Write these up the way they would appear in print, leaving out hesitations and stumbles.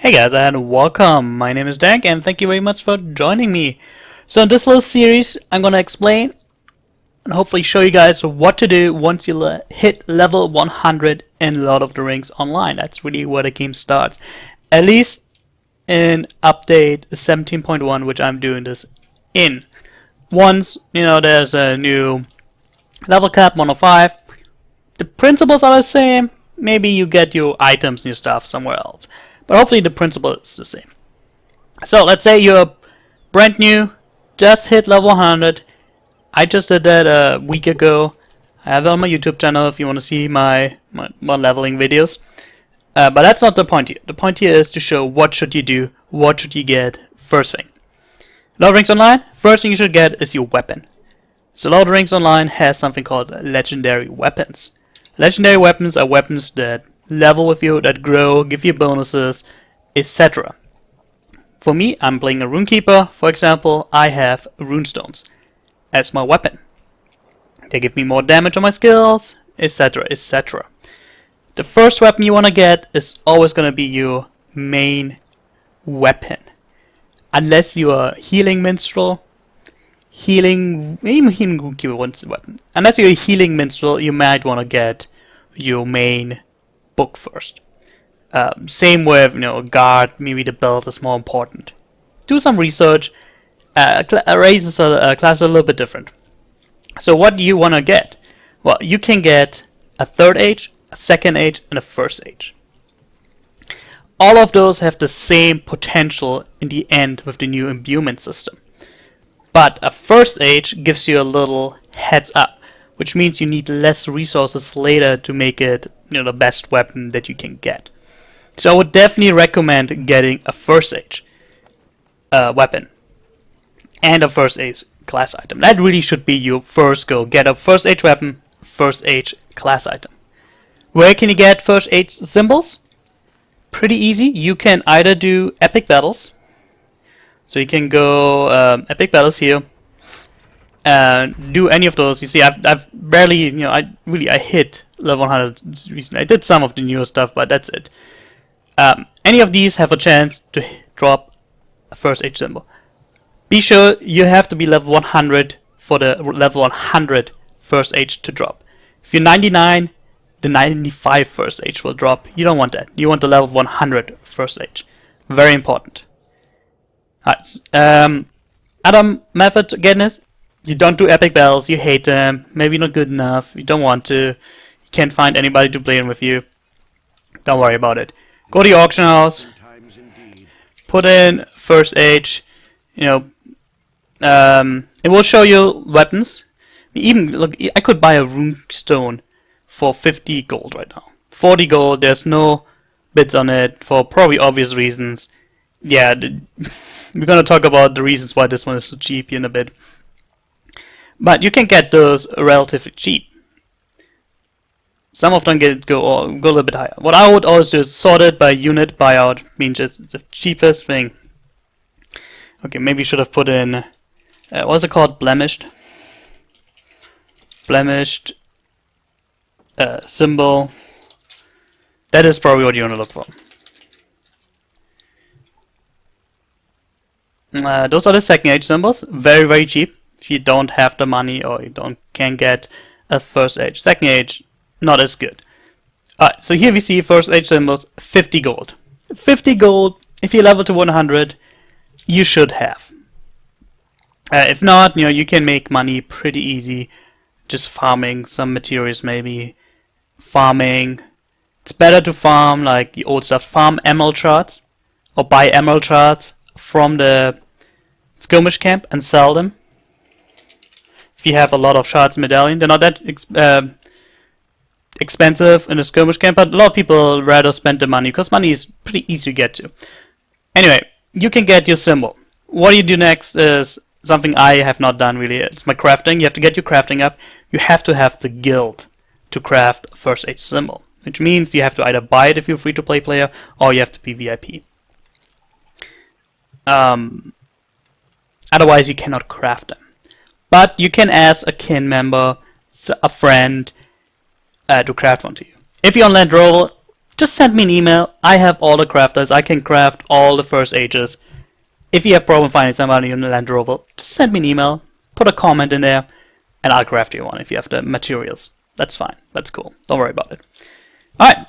Hey guys, and welcome. My name is Darenk, and thank you very much for joining me. So in this little series, I'm gonna explain and hopefully show you guys what to do once you hit level 100 in Lord of the Rings Online. That's really where the game starts. At least in update 17.1, which I'm doing this in. Once, there's a new level cap, 105. The principles are the same. Maybe you get your items and your stuff somewhere else. But hopefully the principle is the same. So let's say you're brand new, just hit level 100. I just did that a week ago. I have it on my YouTube channel if you want to see my leveling videos. But that's not the point here. The point here is to show what should you do, what should you get first thing. Lord of the Rings Online, first thing you should get is your weapon. So Lord of the Rings Online has something called legendary weapons. Legendary weapons are weapons that level with you, that grow, give you bonuses, etc. For me, I'm playing a Runekeeper, for example. I have runestones as my weapon. They give me more damage on my skills, etc, etc. The first weapon you want to get is always going to be your main weapon. Unless you are healing minstrel, even healing Runekeeper wants a weapon. Unless you're a healing minstrel, you might want to get your main book first. Same with a guard. Maybe the belt is more important. Do some research. Raises a class a little bit different. So what do you want to get? Well, you can get a third age, a second age, and a first age. All of those have the same potential in the end with the new imbuement system. But a first age gives you a little heads up, which means you need less resources later to make it the best weapon that you can get. So I would definitely recommend getting a first age weapon and a first age class item. That really should be your first goal. Get a first age weapon, first age class item. Where can you get first age symbols? Pretty easy. You can either do epic battles. So you can go epic battles here. Do any of those. You see, I've barely, I hit level 100 recently. I did some of the newer stuff, but that's it. Any of these have a chance to drop a first age symbol. Be sure you have to be level 100 for the level 100 first age to drop. If you're 99, the 95 first age will drop. You don't want that. You want the level 100 first age. Very important. Alright. Other method to getting it. You don't do epic battles, you hate them, maybe not good enough, you don't want to, you can't find anybody to play them with you. Don't worry about it. Go to your auction house, put in first age, it will show you weapons. Even, look, I could buy a rune stone for 50 gold right now. 40 gold, there's no bids on it for probably obvious reasons. Yeah, we're gonna talk about the reasons why this one is so cheap in a bit. But you can get those relatively cheap. Some of them go a little bit higher. What I would always do is sort it by unit buyout, means it's the cheapest thing. Okay, maybe you should have put in, what's it called? Blemished. Blemished symbol. That is probably what you want to look for. Those are the second age symbols. Very, very cheap. If you don't have the money or you can't get a first age. Second age, not as good. Alright, so here we see first age symbols, 50 gold. 50 gold, if you level to 100, you should have. If not, you can make money pretty easy. Just farming some materials maybe. Farming. It's better to farm like the old stuff. Farm emerald shards. Or buy emerald shards from the skirmish camp and sell them. If you have a lot of shards medallion, they're not that expensive in a skirmish camp, but a lot of people rather spend the money because money is pretty easy to get to. Anyway, you can get your symbol. What you do next is something I have not done really. It's my crafting. You have to get your crafting up. You have to have the guild to craft a first age symbol, which means you have to either buy it if you're a free-to-play player or you have to be VIP. Otherwise, you cannot craft them. But you can ask a kin member, a friend, to craft one to you. If you're on land roll, just send me an email. I have all the crafters. I can craft all the first ages. If you have problem finding somebody in the Land Rover, just send me an email, put a comment in there, and I'll craft you one if you have the materials. That's fine. That's cool. Don't worry about it. Alright.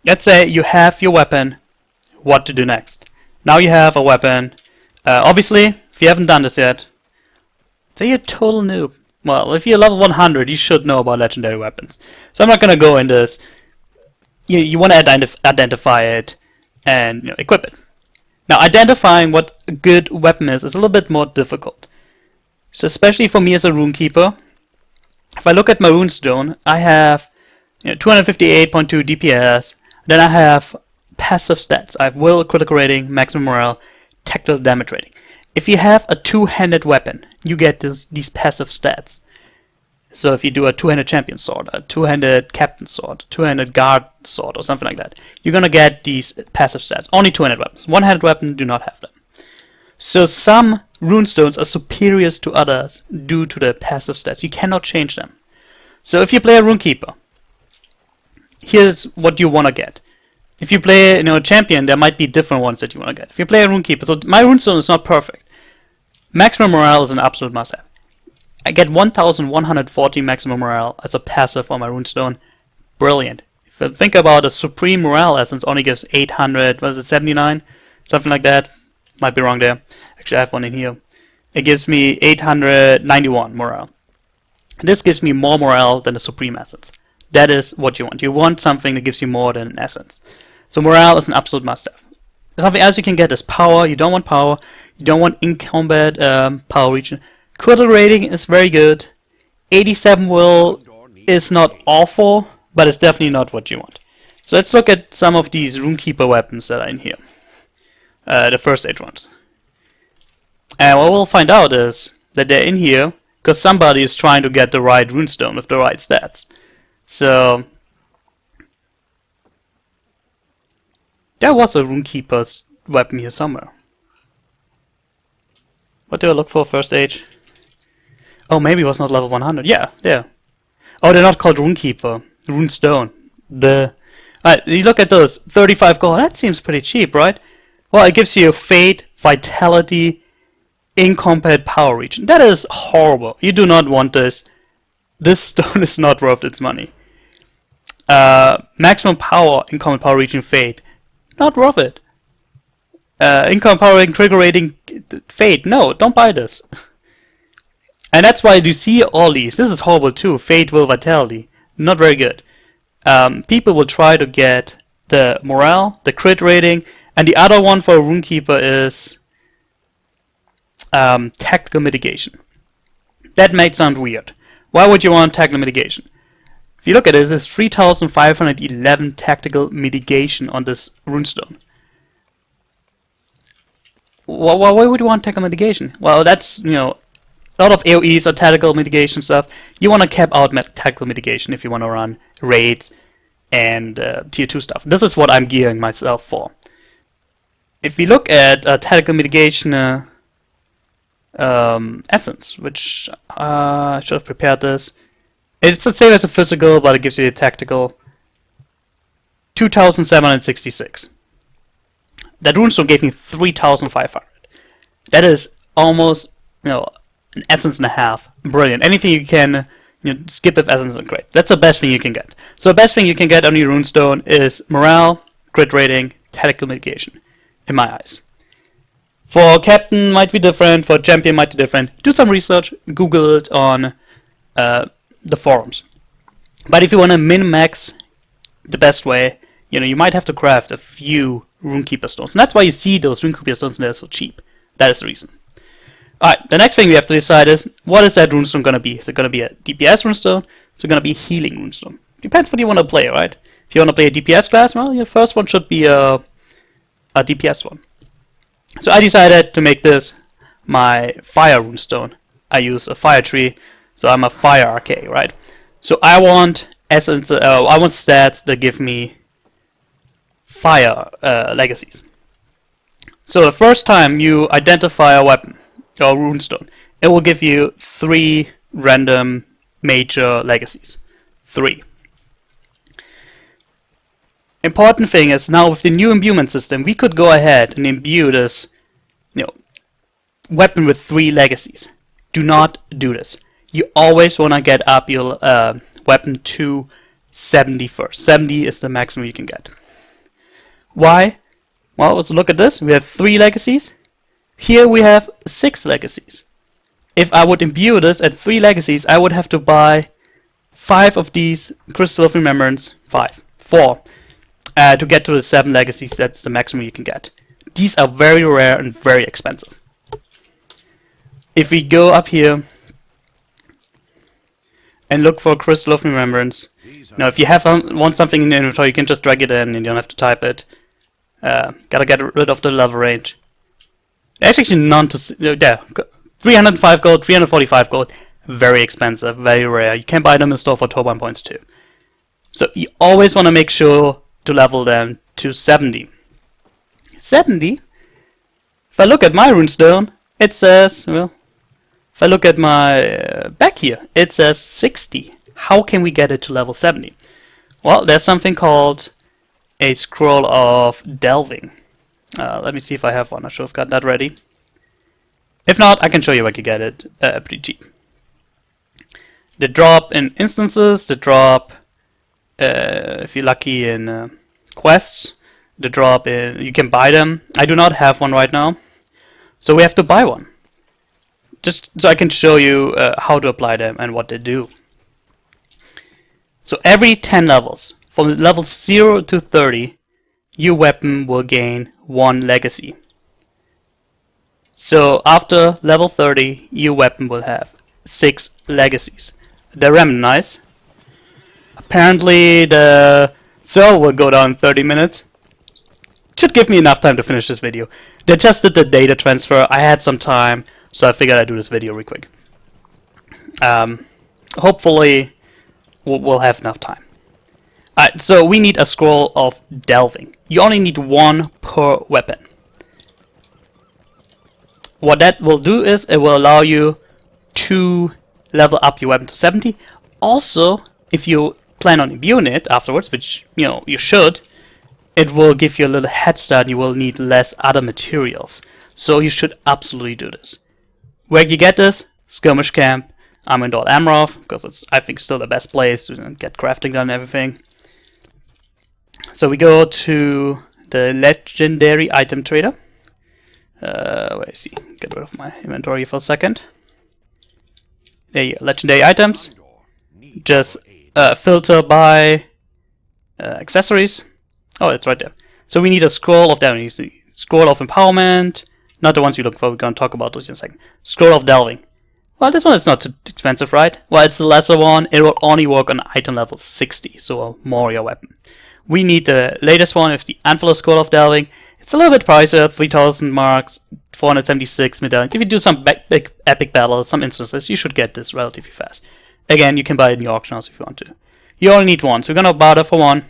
Let's say you have your weapon. What to do next? Now you have a weapon. Obviously, if you haven't done this yet, say you're a total noob. Well, if you're level 100, you should know about legendary weapons. So I'm not gonna go into this. You want to identify it and equip it. Now, identifying what a good weapon is a little bit more difficult. So especially for me as a runekeeper, if I look at my runestone, I have 258.2 DPS. Then I have passive stats. I have will, critical rating, maximum morale, tactical damage rating. If you have a two-handed weapon, you get these passive stats. So if you do a two-handed champion sword, a two-handed captain sword, two-handed guard sword, or something like that, you're gonna get these passive stats. Only two-handed weapons. One-handed weapons do not have them. So some runestones are superior to others due to the passive stats. You cannot change them. So if you play a runekeeper, here's what you wanna get. If you play a champion, there might be different ones that you wanna get. If you play a runekeeper, so my runestone is not perfect. Maximum morale is an absolute must-have. I get 1140 maximum morale as a passive on my runestone. Brilliant. If I think about a supreme morale essence, only gives 800, what is it, 79? Something like that. Might be wrong there. Actually, I have one in here. It gives me 891 morale. This gives me more morale than the supreme essence. That is what you want. You want something that gives you more than an essence. So morale is an absolute must-have. Something else you can get is power. You don't want power. You don't want in combat power region. Critical rating is very good. 87 will is not awful, but it's definitely not what you want. So let's look at some of these runekeeper weapons that are in here. The first 8 ones. And what we'll find out is that they're in here because somebody is trying to get the right runestone with the right stats. So there was a runekeeper's weapon here somewhere. What do I look for first age? Oh, maybe it was not level 100. Yeah, there. Oh, they're not called Runekeeper. Runestone. Alright, you look at those. 35 gold. That seems pretty cheap, right? Well, it gives you Fate, Vitality, Incomplete Power Region. That is horrible. You do not want this. This stone is not worth its money. Maximum Power, Incomplete Power Region, Fate. Not worth it. Incomplete Power Rating, Trigger Rating, Fate. No, don't buy this. And that's why you see all these. This is horrible too. Fate, Will, Vitality. Not very good. People will try to get the morale, the crit rating, and the other one for a runekeeper is tactical mitigation. That might sound weird. Why would you want tactical mitigation? If you look at this, there's 3,511 tactical mitigation on this runestone. Why would you want tactical mitigation? Well, that's, a lot of AoEs or tactical mitigation stuff. You want to cap out tactical mitigation if you want to run raids and tier 2 stuff. This is what I'm gearing myself for. If we look at tactical mitigation essence, which I should have prepared this. It's the same as a physical, but it gives you a tactical. 2,766. That runestone gave me 3,500. That is almost, an essence and a half. Brilliant. Anything you can skip with essence is great. That's the best thing you can get. So the best thing you can get on your runestone is morale, crit rating, tactical mitigation, in my eyes. For captain might be different, for champion might be different. Do some research, Google it on the forums. But if you want to min-max the best way, you might have to craft a few runekeeper stones. And that's why you see those runekeeper stones and they're so cheap. That is the reason. Alright, the next thing we have to decide is, what is that runestone going to be? Is it going to be a DPS runestone? Is it going to be a healing runestone? Depends what you want to play, right? If you want to play a DPS class, well, your first one should be a DPS one. So I decided to make this my fire runestone. I use a fire tree, so I'm a fire RK, right? So I want essence. I want stats that give me fire legacies. So the first time you identify a weapon or runestone, it will give you 3 random major legacies. 3. Important thing is now with the new imbuement system, we could go ahead and imbue this, weapon with 3 legacies. Do not do this. You always want to get up your weapon to 70 first. 70 is the maximum you can get. Why? Well, let's look at this. We have 3 legacies. Here we have 6 legacies. If I would imbue this at 3 legacies, I would have to buy 5 of these Crystal of Remembrance, 4, to get to the 7 legacies. That's the maximum you can get. These are very rare and very expensive. If we go up here and look for Crystal of Remembrance, now if you want something in the inventory, you can just drag it in and you don't have to type it. Gotta get rid of the level range. There's actually none to yeah, 305 gold, 345 gold, very expensive, very rare. You can buy them in store for turbine points too. So you always want to make sure to level them to 70. 70? If I look at my runestone, it says, well, if I look at my back here, it says 60. How can we get it to level 70? Well, there's something called a scroll of delving. Let me see if I have one. I should have got that ready. If not, I can show you where you get it pretty cheap. The drop in instances, the drop if you're lucky in quests, the drop in, you can buy them. I do not have one right now, so we have to buy one. Just so I can show you how to apply them and what they do. So every 10 levels, from levels 0 to 30, your weapon will gain 1 legacy. So after level 30, your weapon will have 6 legacies. They're randomized. Apparently the server will go down in 30 minutes. Should give me enough time to finish this video. They just did the data transfer. I had some time, so I figured I'd do this video real quick. Hopefully we'll have enough time. Alright, so we need a scroll of delving. You only need 1 per weapon. What that will do is it will allow you to level up your weapon to 70. Also, if you plan on imbuing it afterwards, which you should, it will give you a little head start. You will need less other materials. So you should absolutely do this. Where you get this? Skirmish Camp. I'm in Amroth, because it's, I think, still the best place to get crafting done and everything. So we go to the legendary item trader. Wait, see, get rid of my inventory for a second. There you go, legendary items. Just filter by accessories. Oh, it's right there. So we need a scroll of delving. Scroll of empowerment. Not the ones you look for. We're going to talk about those in a second. Scroll of delving. Well, this one is not too expensive, right? Well, it's the lesser one. It will only work on item level 60, so a warrior weapon. We need the latest one with the Anvil Scroll of Delving. It's a little bit pricier, 3,000 marks, 476 medallions. If you do some big epic battles, some instances, you should get this relatively fast. Again, you can buy it in the auction house if you want to. You only need 1, so we're gonna barter for 1.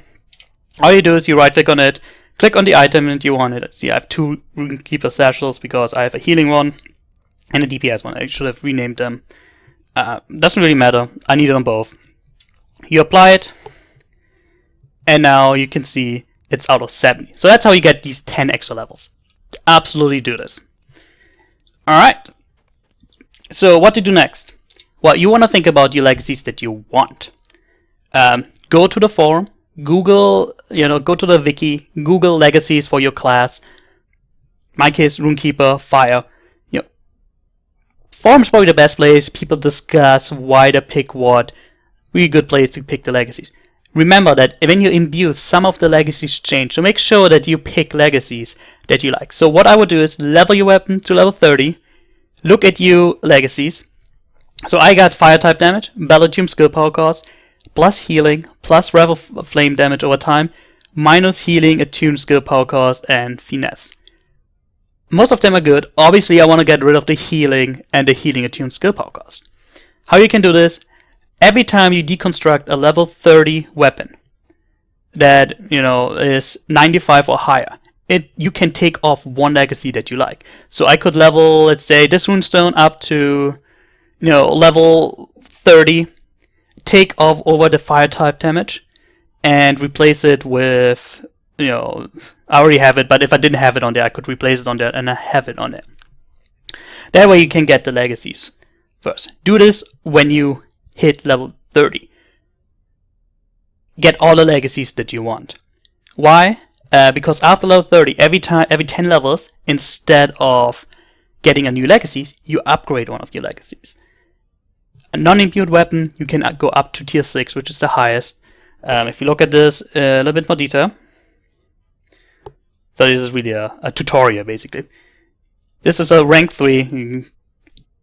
All you do is you right click on it, click on the item and you want it. Let's see, I have 2 Runekeeper satchels because I have a healing one and a DPS one. I should have renamed them. Doesn't really matter. I need them both. You apply it, and now you can see it's out of 70. So that's how you get these 10 extra levels. Absolutely do this. Alright. So what to do next? Well, you want to think about your legacies that you want. Go to the forum, Google, go to the wiki, Google legacies for your class. My case, Runekeeper, Fire. Forum's probably the best place. People discuss why to pick what. Really good place to pick the legacies. Remember that when you imbue, some of the legacies change. So make sure that you pick legacies that you like. So what I would do is level your weapon to level 30. Look at your legacies. So I got fire type damage, Balladium skill power cost, plus healing, plus Revel Flame damage over time, minus healing, attuned skill power cost, and finesse. Most of them are good. Obviously, I want to get rid of the healing and the healing attuned skill power cost. How you can do this? Every time you deconstruct a level 30 weapon that is 95 or higher, you can take off 1 legacy that you like. So I could level, let's say, this runestone up to level 30, take off over the fire type damage, and replace it with, you know, I already have it, but if I didn't have it on there, I could replace it on there, and I have it on there. That way you can get the legacies first. Do this when you hit level 30. Get all the legacies that you want. Why? Because after level 30, every 10 levels, instead of getting a new legacies, you upgrade one of your legacies. A non-imbued weapon, you can go up to tier 6, which is the highest. If you look at this a little bit more detail. So this is really a tutorial, basically. This is a rank 3. You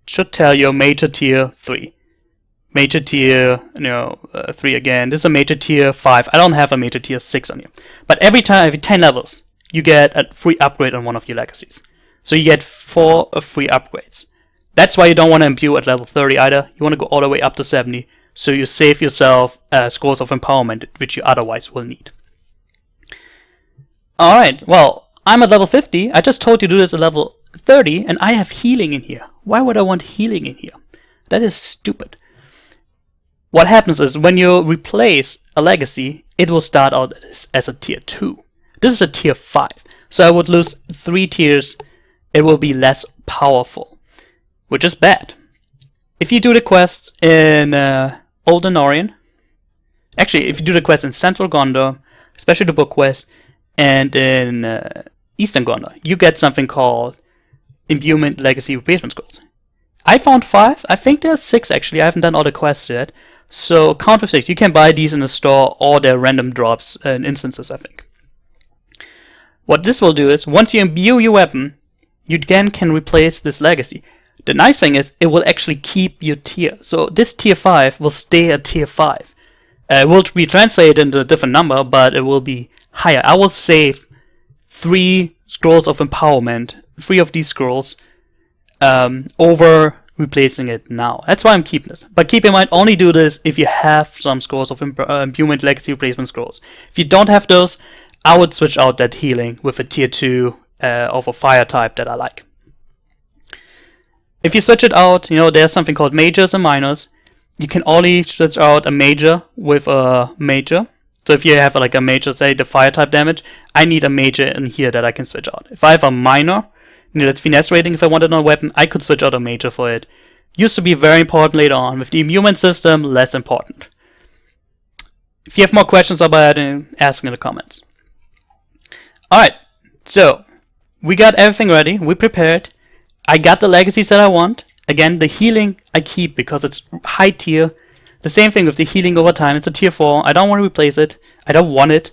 should tell you major tier 3. Major tier, 3 again. This is a major tier 5. I don't have a major tier 6 on you. But every 10 levels, you get a free upgrade on one of your legacies. So you get 4 free upgrades. That's why you don't want to imbue at level 30 either. You want to go all the way up to 70, so you save yourself scores of empowerment, which you otherwise will need. Alright, well, I'm at level 50. I just told you to do this at level 30, and I have healing in here. Why would I want healing in here? That is stupid. What happens is, when you replace a legacy, it will start out as a tier 2. This is a tier 5, so I would lose 3 tiers. It will be less powerful, which is bad. If you do the quests in Old Anorian, actually, if you do the quests in Central Gondor, especially the book quest, and in Eastern Gondor, you get something called imbuement legacy replacement scrolls. I found 5. I think there's 6 actually. I haven't done all the quests yet. So count with 6. You can buy these in the store, or they're random drops and instances, I think. What this will do is, once you imbue your weapon, you again can replace this legacy. The nice thing is, it will actually keep your tier. So this tier 5 will stay at tier 5. It will be translated into a different number, but it will be higher. I will save 3 scrolls of empowerment, 3 of these scrolls, over replacing it now. That's why I'm keeping this. But keep in mind, only do this if you have some scrolls of imbuement legacy replacement scrolls. If you don't have those, I would switch out that healing with a tier 2 of a fire type that I like. If you switch it out, there's something called majors and minors. You can only switch out a major with a major. So if you have like a major, say the fire type damage, I need a major in here that I can switch out. If I have a minor, that's finesse rating, if I wanted on a weapon, I could switch out a major for it. Used to be very important later on. With the imbuement system, less important. If you have more questions about it, ask in the comments. Alright, so we got everything ready, we prepared. I got the legacies that I want. Again, the healing I keep because it's high tier. The same thing with the healing over time, it's a tier 4. I don't want to replace it. I don't want it.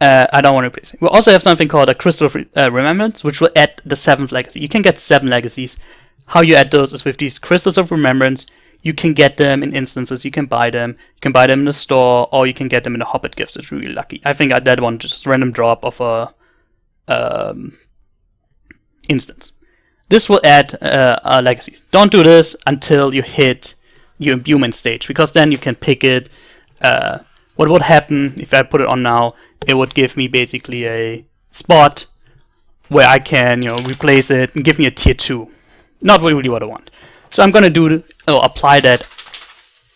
I don't want to replace it. We'll also have something called a Crystal of Remembrance, which will add the 7th legacy. You can get 7 legacies. How you add those is with these Crystals of Remembrance. You can get them in instances, you can buy them. You can buy them in the store, or you can get them in the Hobbit gifts. It's really lucky. I think that one just random drop of a instance. This will add legacies. Don't do this until you hit your imbuement stage, because then you can pick it. What would happen if I put it on now? It would give me basically a spot where I can, replace it and give me a tier 2. Not really what I want. So I'm gonna apply that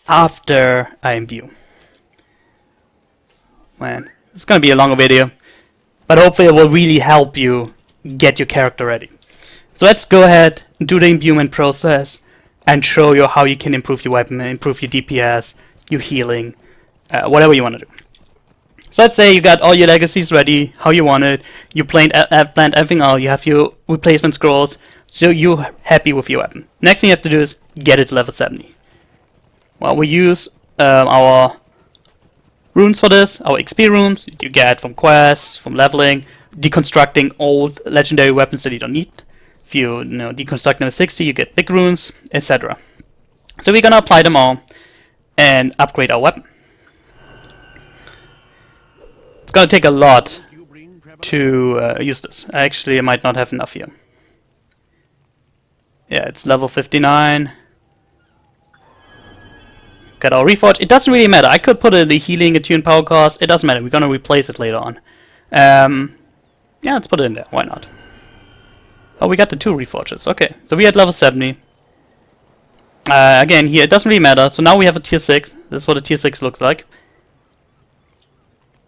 after I imbue. Man, it's gonna be a longer video, but hopefully it will really help you get your character ready. So let's go ahead and do the imbuement process and show you how you can improve your weapon, improve your DPS, your healing, whatever you want to do. So let's say you got all your legacies ready, how you want it, you planned everything out, you have your replacement scrolls, so you're happy with your weapon. Next thing you have to do is get it to level 70. Well, we use our runes for this, our XP runes you get from quests, from leveling, deconstructing old legendary weapons that you don't need. If you, deconstruct number 60, you get big runes, etc. So we're gonna apply them all and upgrade our weapon. It's gonna take a lot to use this. Actually, I might not have enough here. Yeah, it's level 59. Got our reforge. It doesn't really matter. I could put in the healing, attuned power cost. It doesn't matter. We're gonna replace it later on. Yeah, let's put it in there. Why not? Oh, we got the 2 reforges. Okay, so we had level 70. Again, here, it doesn't really matter. So now we have a tier 6. This is what a tier 6 looks like.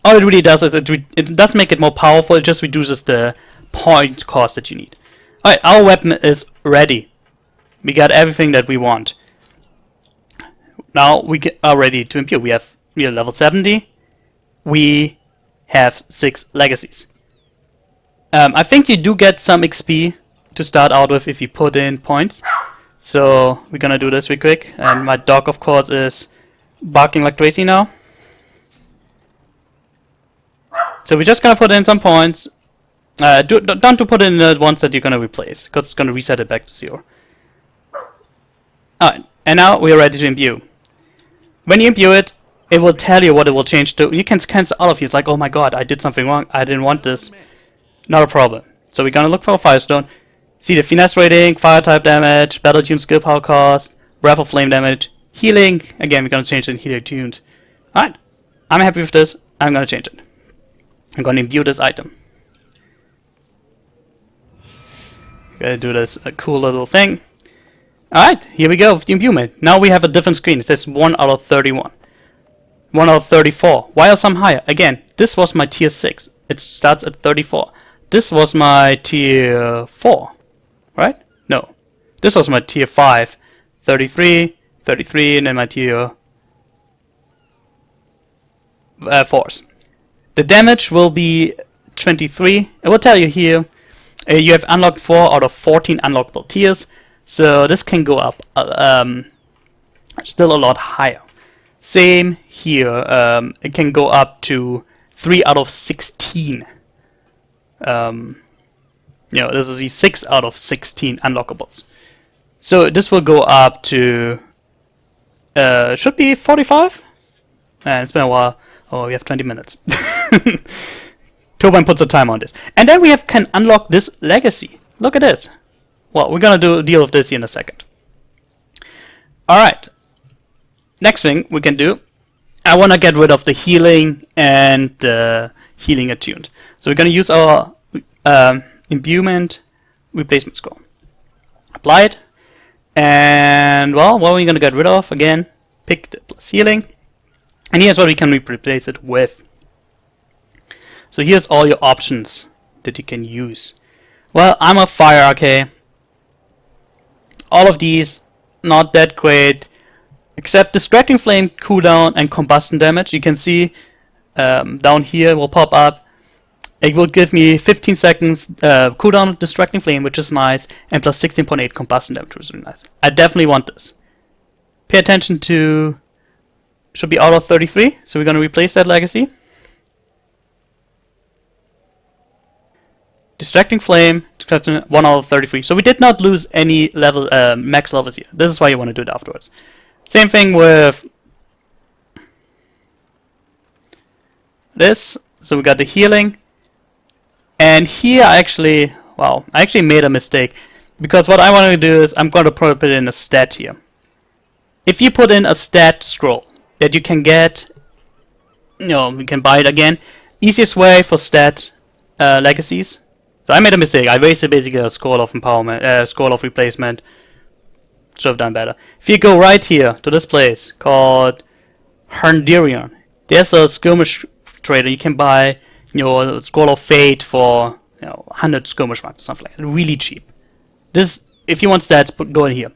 all it really does is it does make it more powerful. It just reduces the point cost that you need. Alright, our weapon is ready. We got everything that we want. Now we are ready to imbue. We are level 70. We have 6 legacies. I think you do get some XP to start out with if you put in points. So we're gonna do this real quick. And my dog, of course, is barking like crazy now. So we're just gonna put in some points. Don't put in the ones that you're gonna replace, because it's gonna reset it back to 0. Alright, and now we are ready to imbue. When you imbue it, it will tell you what it will change to. You can cancel all of these, like, oh my god, I did something wrong, I didn't want this. Not a problem. So we're gonna look for a Firestone, see the finesse rating, fire type damage, battle tune skill power cost, breath of flame damage, healing. Again, we're gonna change it in healer tuned. Alright, I'm happy with this, I'm gonna change it. I'm gonna imbue this item. Gonna do this cool little thing. Alright, here we go with the imbuement. Now we have a different screen. It says 1 out of 31. 1 out of 34. Why are some higher? Again, this was my tier 6. It starts at 34. This was my tier 4. Right? No. This was my tier 5. 33, 33, and then my tier 4s. The damage will be 23. It will tell you here. You have unlocked 4 out of 14 unlockable tiers. So this can go up still a lot higher. Same here. It can go up to 3 out of 16. This is the 6 out of 16 unlockables. So this will go up to should be 45. And it's been a while. Oh, we have 20 minutes. Turbine puts a time on this. And then we can unlock this legacy. Look at this. Well, we're gonna deal with this in a second. Alright. Next thing we can do. I wanna get rid of the healing and the healing attuned. So we're gonna use our imbuement replacement score. Apply it. And well, what are we gonna get rid of? Again, pick the plus healing. And here's what we can replace it with. So here's all your options that you can use. Well, I'm a fire, okay. All of these, not that great. Except distracting flame cooldown and combustion damage. You can see down here will pop up. It will give me 15 seconds cooldown of distracting flame, which is nice, and plus 16.8 combustion damage, which is really nice. I definitely want this. Pay attention to, should be out of 33, so we're going to replace that legacy. Distracting flame, 1 out of 33. So we did not lose any level, max levels here. This is why you want to do it afterwards. Same thing with this. So we got the healing. And here I actually made a mistake. Because what I want to do is I'm going to put it in a stat here. If you put in a stat scroll that you can get, you can buy it again. Easiest way for stat legacies. So I made a mistake. I wasted basically a scroll of empowerment, scroll of replacement. Should have done better. If you go right here to this place called Herndirion, there's a skirmish trader. You can buy your scroll of fate for 100 skirmish marks, something like that. Really cheap. This, if you want stats, go in here.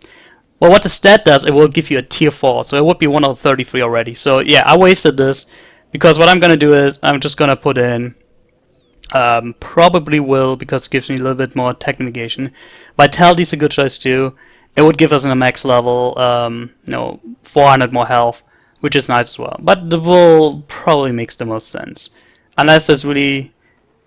Well, what the stat does, it will give you a tier 4, so it would be 1 out of 33 already. So yeah, I wasted this because what I'm gonna do is I'm just gonna put in. Probably will, because it gives me a little bit more tech negation. Vitality is a good choice too. It would give us in a max level, 400 more health, which is nice as well. But the will probably makes the most sense, unless there's really,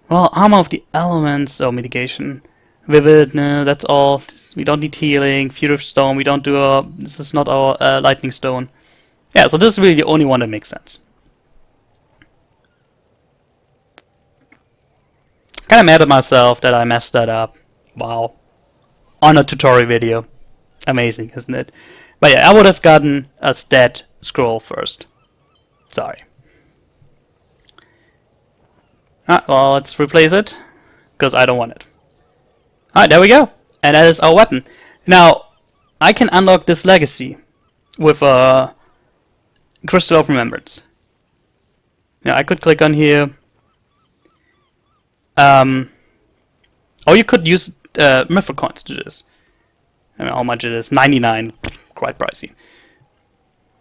well, armor of the elements or mitigation. Vivid, no, that's all. We don't need healing. Future stone, we don't do this is not our lightning stone. Yeah, so this is really the only one that makes sense. Kinda mad at myself that I messed that up. Wow. On a tutorial video. Amazing, isn't it? But yeah, I would have gotten a stat scroll first. Sorry. Well, let's replace it, because I don't want it. Alright, there we go. And that is our weapon. Now, I can unlock this legacy with a Crystal of Remembrance. Now I could click on here. Or you could use Mythic coins to do this. I don't know how much it is. 99. Quite pricey.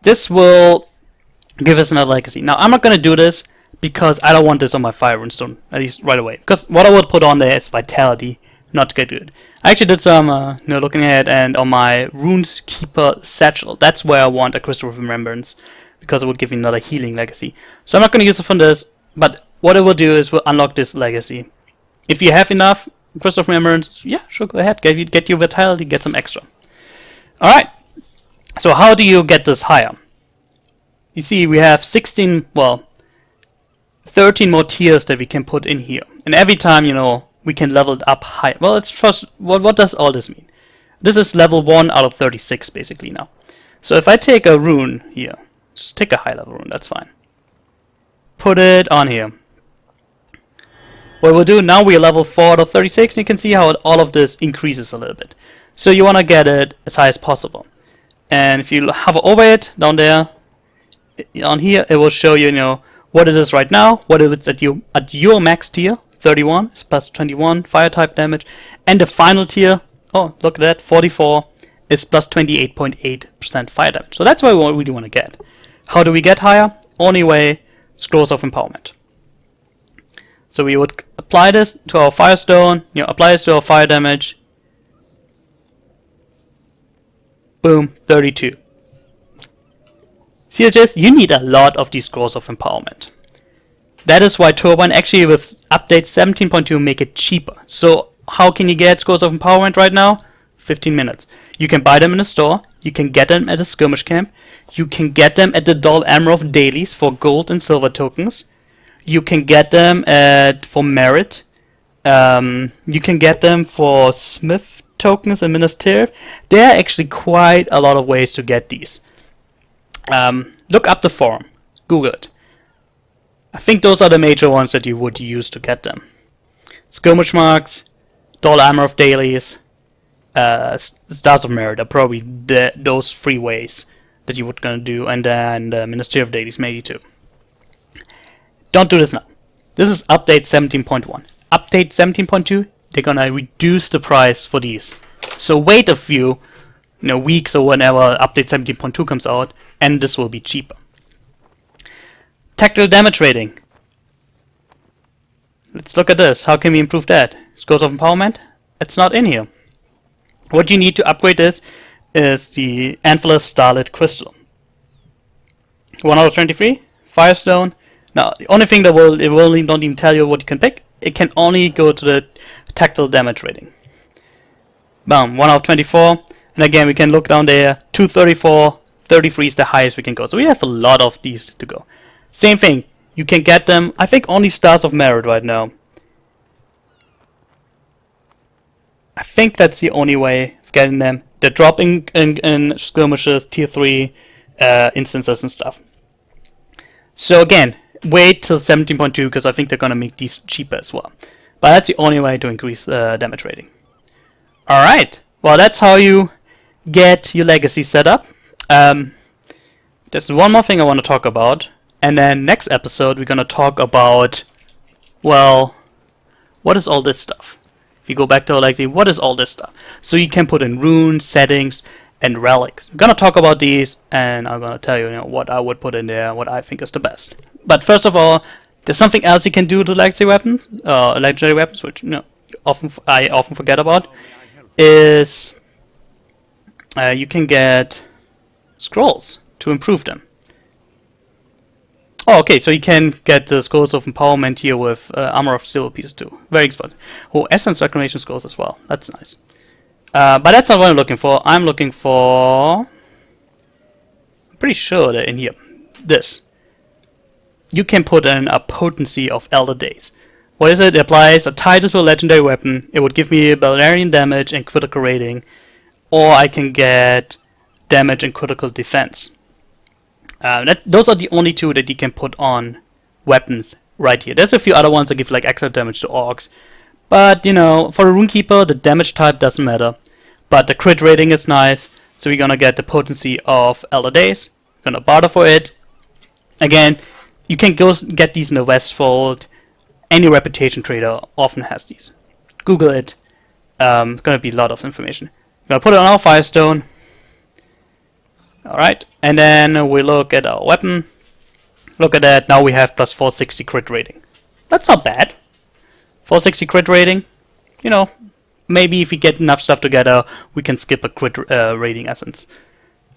This will give us another legacy. Now I'm not gonna do this because I don't want this on my Fire Runestone, at least right away. Because what I would put on there is Vitality, not get good. I actually did some looking ahead, and on my Runekeeper Satchel, that's where I want a Crystal of Remembrance, because it would give me another healing legacy. So I'm not gonna use it for this, but what it will do is we'll unlock this legacy. If you have enough Crystal of Remembrance, yeah, sure, go ahead, get your Vitality, get some extra. Alright, so how do you get this higher? You see, we have 13 more tiers that we can put in here. And every time, we can level it up high. Well, it's first, what does all this mean? This is level 1 out of 36, basically, now. So if I take a rune here, just take a high level rune, that's fine. Put it on here. What we'll do, now we are level 4 out of 36, and you can see how all of this increases a little bit. So you want to get it as high as possible. And if you hover over it, down there, on here, it will show you, what it is right now, what it is at your max tier, 31, is plus 21 fire type damage, and the final tier, oh, look at that, 44, is plus 28.8% fire damage. So that's what we really want to get. How do we get higher? Only way, Scrolls of Empowerment. So we would apply this to our Firestone, apply this to our fire damage. Boom, 32. CHS, you need a lot of these Scrolls of Empowerment. That is why Turbine actually with update 17.2 make it cheaper. So how can you get Scrolls of Empowerment right now? 15 minutes. You can buy them in a store, you can get them at a skirmish camp, you can get them at the Dull Emerald dailies for gold and silver tokens, you can get them for merit, you can get them for smith tokens and ministerial. There are actually quite a lot of ways to get these. Look up the forum, Google it. I think those are the major ones that you would use to get them. Skirmish marks, Dull Armor of dailies, Stars of Merit are probably those 3 ways that you would gonna do, and then the Ministry of Dailies maybe too. Don't do this now. This is update 17.1. Update 17.2, they're gonna reduce the price for these. So wait a few weeks or whenever update 17.2 comes out, and this will be cheaper. Tactical damage rating. Let's look at this. How can we improve that? Scrolls of Empowerment? It's not in here. What you need to upgrade this is the Antlerless Starlit Crystal. 1 out of 23. Firestone. Now, the only thing that it will don't even tell you what you can pick. It can only go to the tactical damage rating. Boom. 1 out of 24. And again, we can look down there. 234. 33 is the highest we can go. So we have a lot of these to go. Same thing. You can get them, I think only Stars of Merit right now. I think that's the only way of getting them. They're dropping in skirmishes, tier 3 instances and stuff. So again, wait till 17.2 because I think they're gonna make these cheaper as well. But that's the only way to increase damage rating. Alright, well that's how you get your legacy set up. There's one more thing I want to talk about. And then next episode we're gonna talk about, well, what is all this stuff? If you go back to legacy, what is all this stuff? So you can put in runes, settings, and relics. I'm gonna talk about these, and I'm gonna tell you, what I would put in there, what I think is the best. But first of all, there's something else you can do to legacy weapons, legendary weapons, which I often forget about. Is you can get scrolls to improve them. Oh, okay, so you can get the Scrolls of Empowerment here with Armor of Silver pieces too. Very expensive. Oh, Essence Reclamation Scrolls as well. That's nice. But that's not what I'm looking for. I'm looking for... I'm pretty sure they're in here. This. You can put in a Potency of Elder Days. What is it? It applies a title to a legendary weapon. It would give me Barbarian damage and critical rating. Or I can get damage and critical defense. Those are the only 2 that you can put on weapons right here. There's a few other ones that give like extra damage to orcs. But, for a Runekeeper, the damage type doesn't matter. But the crit rating is nice. So we're gonna get the Potency of Elder Days. We're gonna barter for it. Again, you can go get these in the Westfold. Any reputation trader often has these. Google it. It's gonna be a lot of information. I'm gonna put it on our Firestone. Alright, and then we look at our weapon. Look at that, now we have plus 460 crit rating. That's not bad. 460 crit rating, you know, maybe if we get enough stuff together, we can skip a crit rating essence.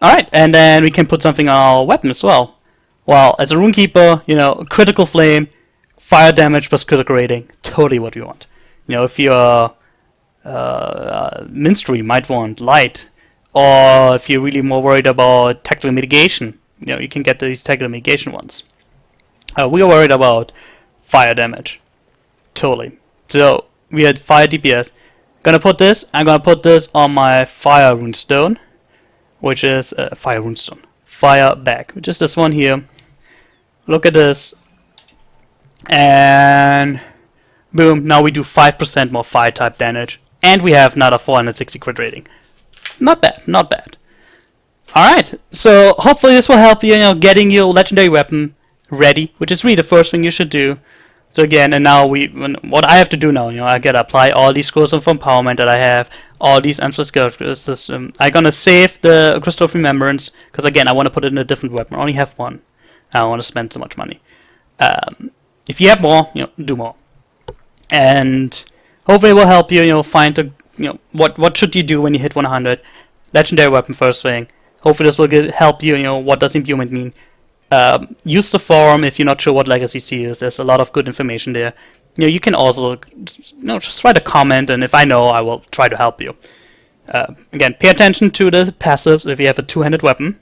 Alright, and then we can put something on our weapon as well. Well, as a Runekeeper, you know, critical flame, fire damage plus critical rating, totally what we want. You know, if you're Minstrel, you might want light, or if you're really more worried about tactical mitigation, you know, you can get these tactical mitigation ones. We are worried about fire damage, totally. So we had fire DPS. I'm gonna put this on my fire runestone, which is fire runestone, fire bag, which is this one here. Look at this, and boom! Now we do 5% more fire type damage, and we have another 460 crit rating. Not bad, not bad. Alright, so hopefully this will help you, you know, getting your legendary weapon ready, which is really the first thing you should do. So again, and now what I have to do now, you know, I gotta apply all these scrolls of empowerment that I have, all these answers system. I'm gonna save the Crystal of Remembrance, because again, I want to put it in a different weapon. I only have one. I don't want to spend so much money. If you have more, you know, do more. And hopefully it will help you, you know, find the, you know, what should you do when you hit 100. Legendary weapon first thing. Hopefully this will help you, you know, what does imbuement mean. Use the forum if you're not sure what legacies is. There's a lot of good information there. You know, you can also, you know, just write a comment, and if I know, I will try to help you. Again, pay attention to the passives if you have a two-handed weapon.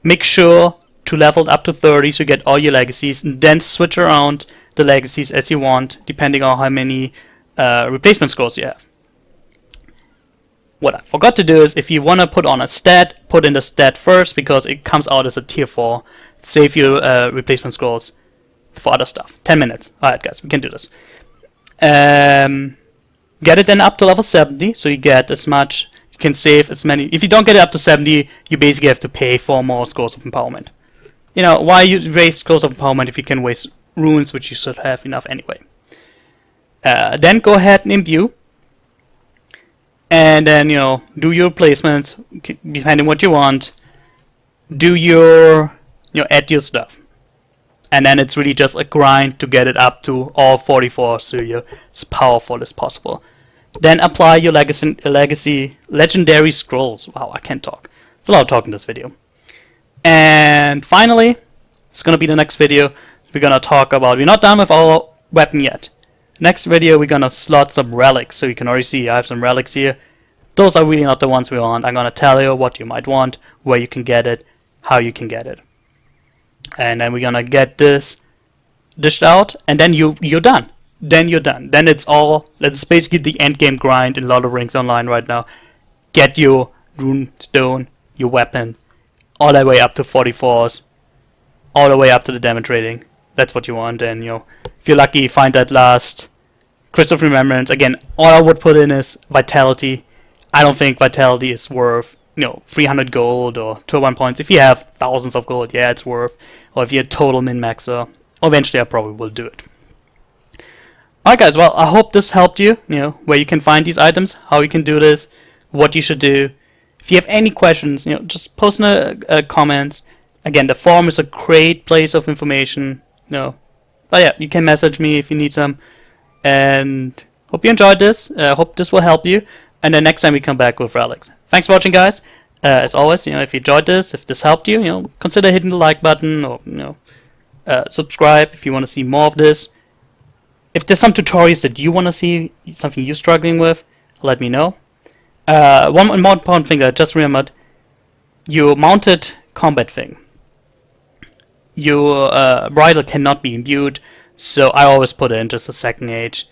Make sure to level up to 30 so you get all your legacies, and then switch around the legacies as you want, depending on how many replacement scrolls you have. What I forgot to do is, if you want to put on a stat, put in the stat first, because it comes out as a tier 4. Save your replacement scrolls for other stuff. 10 minutes. Alright guys, we can do this. Get it then up to level 70, so you get as much, you can save as many. If you don't get it up to 70, you basically have to pay for more scrolls of empowerment. You know, why you waste scrolls of empowerment if you can waste runes, which you should have enough anyway. Then go ahead and imbue. And then, you know, do your placements, depending what you want. Do your, you know, add your stuff. And then it's really just a grind to get it up to all 44, so you're as powerful as possible. Then apply your legacy legendary scrolls. Wow, I can't talk. It's a lot of talk in this video. And finally, it's gonna be the next video. We're gonna talk about, we're not done with our weapon yet. Next video we're gonna slot some relics, so you can already see I have some relics here. Those are really not the ones we want. I'm gonna tell you what you might want, where you can get it, how you can get it. And then we're gonna get this dished out, and then you're done. Then you're done. Then it's basically the end game grind in Lotto Rings Online right now. Get your rune stone, your weapon, all the way up to 44s, all the way up to the damage rating. That's what you want, and you know, if you're lucky, find that last Crystal of Remembrance. Again, all I would put in is Vitality. I don't think Vitality is worth, you know, 300 gold or 201 points. If you have thousands of gold, yeah, it's worth. Or if you're a total min-maxer, eventually I probably will do it. Alright guys, well, I hope this helped you, you know, where you can find these items, how you can do this, what you should do. If you have any questions, you know, just post in the comments. Again, the forum is a great place of information. No, but yeah, you can message me if you need some, and hope you enjoyed this. Hope this will help you, and then next time we come back with relics. Thanks for watching, guys. As always, you know, if you enjoyed this, if this helped you, you know, consider hitting the like button, or you know, subscribe if you want to see more of this. If there's some tutorials that you want to see, something you're struggling with, let me know. One more important thing that I just remembered: your mounted combat thing. Your bridle cannot be imbued, so I always put it in just a second age.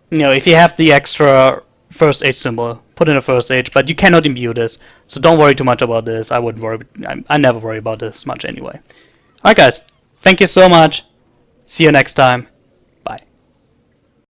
You know, if you have the extra first age symbol, put in a first age, but you cannot imbue this, so don't worry too much about this. I wouldn't worry. I never worry about this much anyway. Alright guys, thank you so much. See you next time.